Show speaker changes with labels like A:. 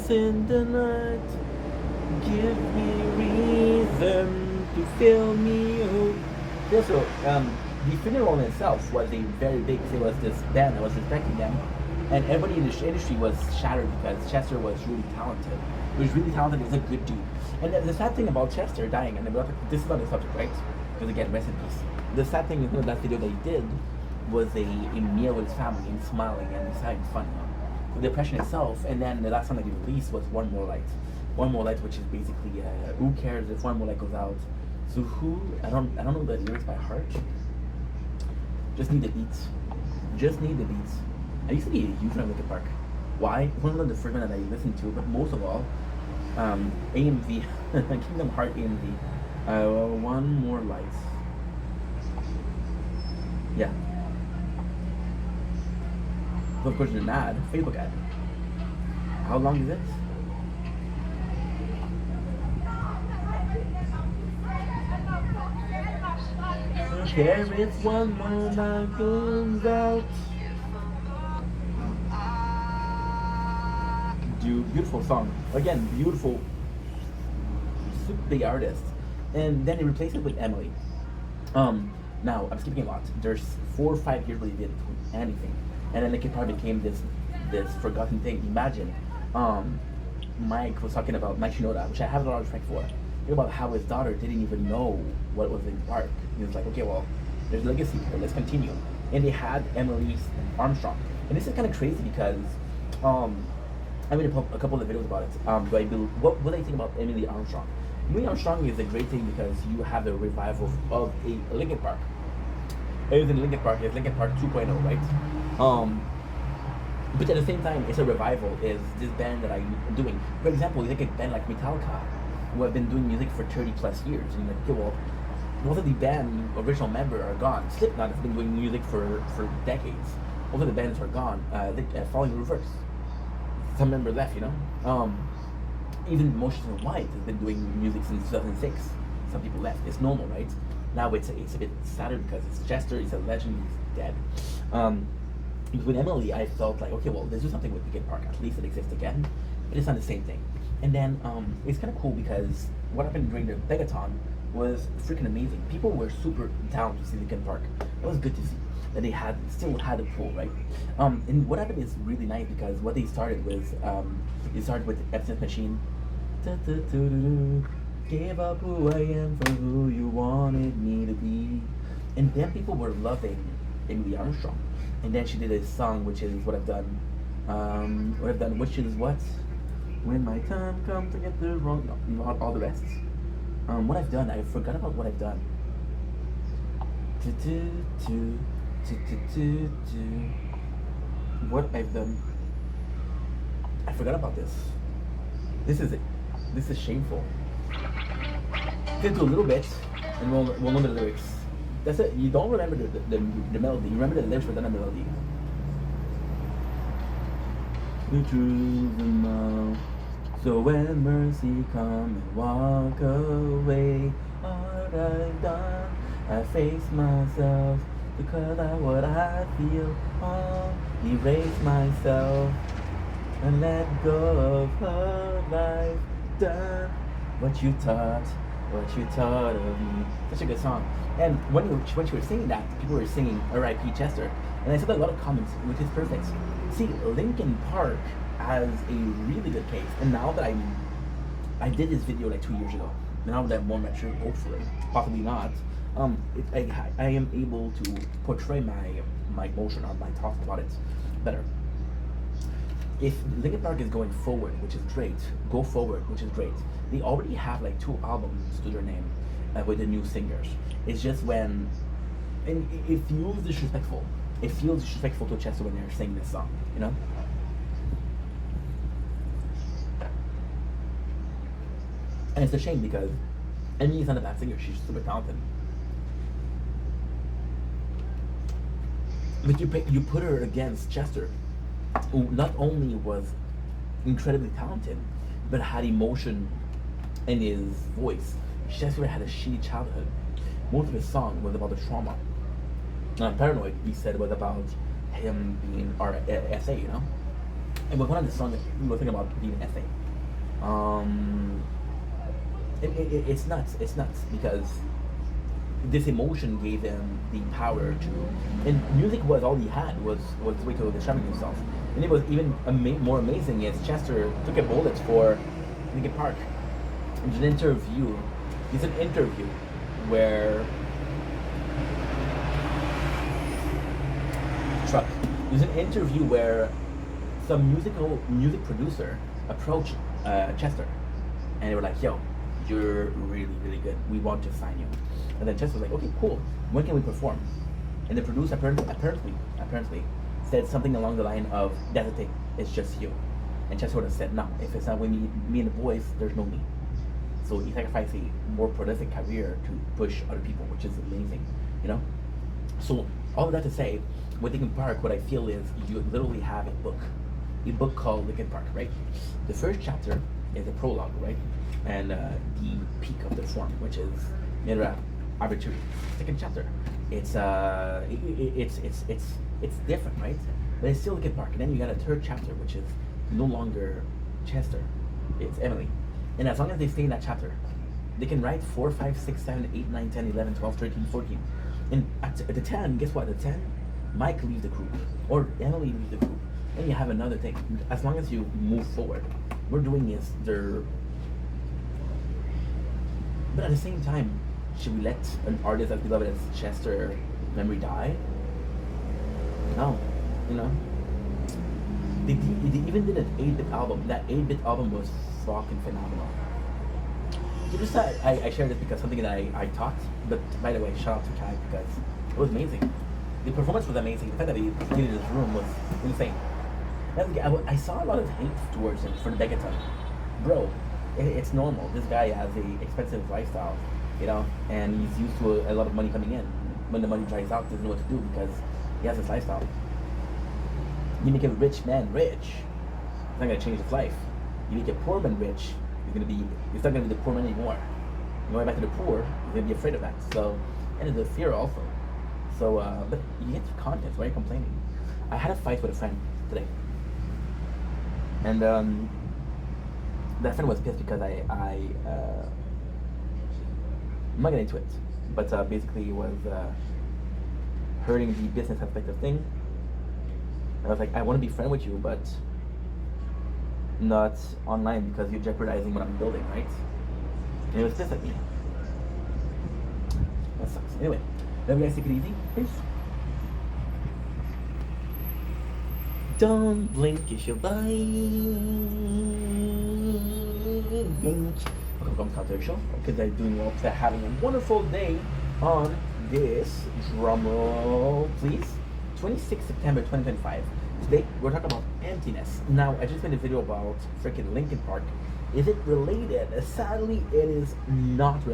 A: silence in the night. Give me reason to fill me up. Yeah, so the funeral in itself was a very big thing. It was this band that was respecting them, and everybody in the industry was shattered because Chester was really talented. He was really talented. He was a good dude. And the sad thing about Chester dying, and this is not the subject, right? Because again, rest in peace. The sad thing is, that video that he did was a meal with his family and smiling and he's having fun. The depression itself, and then the last song that he released was One More Light. One More Light, which is basically who cares if one more light goes out. So I don't know the lyrics by heart. Just need the beats. Just need the beats. I used to be a huge fan of Linkin Park. Why? One of the first one that I listened to, but most of all, AMV, Kingdom Heart AMV. One More Light. Yeah. So of course there's an ad, Facebook ad. How long is it? There is one more that goes out. Dude, beautiful song. Again, beautiful, super big artist. And then they replaced it with Emily. Now I'm skipping a lot. There's 4 or 5 years where they didn't do anything, and then Linkin Park became this forgotten thing. Imagine, Mike was talking about Mike Shinoda, which I have a lot of respect for. About how his daughter didn't even know what was Linkin Park. He was like, okay, well, there's legacy here. Let's continue. And they had Emily Armstrong, and this is kind of crazy because I made a couple of videos about it. What do I think about Emily Armstrong? Emily Armstrong is a great thing because you have a revival of a Linkin Park. Everything Linkin Park is Linkin Park 2.0, right? But at the same time, it's a revival. Is this band that I'm doing? For example, you look at a band like Metallica, who have been doing music for 30 plus years, and you're like, okay, well, most of the band original members are gone. Slipknot has been doing music for decades. Most of the bands are gone. Falling in Reverse, some member left, you know. Even Motions in White has been doing music since 2006. Some people left. It's normal, right? Now it's a bit sadder because it's Chester. He's a legend. He's dead. With Emily, I felt like, okay, well, let's do something with Linkin Park. At least it exists again, but it's not the same thing. And then it's kind of cool because what happened during the Begathon was freaking amazing. People were super down to see Linkin Park. It was good to see that they still had a pull, right? And what happened is really nice because what they started was they started with Absinthe Machine. Gave up who I am for who you wanted me to be. And then people were loving Emily Armstrong. And then she did a song which is What I've Done. What I've Done, which is what? When my time comes to get the wrong, no, not all the rest. What I've done, I forgot about what I've done. What I've done. I forgot about this. This is it. This is shameful. Get to a little bit, and we'll know the lyrics. That's it. You don't remember the melody. You remember the lyrics, but not the melody. The truth and love. So when mercy come and walk away, what I've done, I face myself because I what I feel. Erase myself and let go of her life. Done what you taught of me. Such a good song. And when you were singing that, people were singing R.I.P. Chester, and I saw a lot of comments, which is perfect. See, Linkin Park has a really good case, and now that I did this video like 2 years ago. Now that I'm more mature, hopefully, possibly not, I am able to portray my emotion or my thoughts about it better. If Linkin Park is going forward, which is great, go forward, which is great. They already have like 2 albums to their name with the new singers. It's just when, and it feels disrespectful. It feels disrespectful to Chester when they're singing this song, you know? And it's a shame because Emily is not a bad singer. She's super talented. But you put her against Chester, who not only was incredibly talented, but had emotion in his voice. Chester had a shitty childhood. Most of his song was about the trauma. Paranoid, he said, was about him being SA, you know? And with one of the songs, we were thinking about being an essay. Um, it's nuts. It's nuts because this emotion gave him the power to, and music was all he had was the way to describing himself. And it was even more amazing is Chester took a bullet for Linkin Park. There's an interview. There's an interview where truck. There's an interview where some music producer approached Chester, and they were like, "Yo, you're really really good. We want to sign you." And then Chester was like, "Okay, cool. When can we perform?" And the producer apparently said something along the line of, "That's the thing. It's just you." And Chester would have said, "No. If it's not with me and the boys, there's no me." So he sacrificed a more prolific career to push other people, which is amazing, you know. So all of that to say, with Linkin Park, what I feel is you literally have a book called Linkin Park, right? The first chapter is a prologue, right, and the peak of the form, which is Mira Arbitrary. Second chapter, it's it's different, right? But it's still Linkin Park, and then you got a third chapter, which is no longer Chester, it's Emily. And as long as they stay in that chapter, they can write 4, 5, 6, 7, 8, 9, 10, 11, 12, 13, 14. And at the 10, guess what? At the 10, Mike leaves the group, or Emily leaves the group. Then you have another thing. As long as you move forward, what we're doing is they're. But at the same time, should we let an artist as beloved as Chester memory die? No, you know. They even did an 8-bit album. That 8-bit album was fucking phenomenal. So just I shared this because something that I taught. But by the way, shout out to Kai because it was amazing. The performance was amazing. The fact that he played in his room was insane. I saw a lot of hate towards him for the Begaton. Bro, it's normal. This guy has a expensive lifestyle, you know, and he's used to a lot of money coming in. When the money dries out, he doesn't know what to do because he has this lifestyle. You make a rich man rich, it's not gonna change his life. You make a poor man rich, it's not gonna be the poor man anymore. You go back to the poor, you're gonna be afraid of that. So, and it's a fear also. So, but you get content. Why are you complaining? I had a fight with a friend today, and that friend was pissed because I'm not getting into it, but basically it was hurting the business aspect of things. I was like, I want to be friend with you, but not online because you're jeopardizing what I'm building, right? And it was pissed at me. That sucks. Anyway, love you guys, take it easy. Peace. Don't blink, you should buy. Welcome to the show. Because they're doing well. They're having a wonderful day on this drumroll, please. 26 September 2025. Today we're talking about emptiness. Now I just made a video about freaking Linkin Park. Is it related? Sadly, it is not related.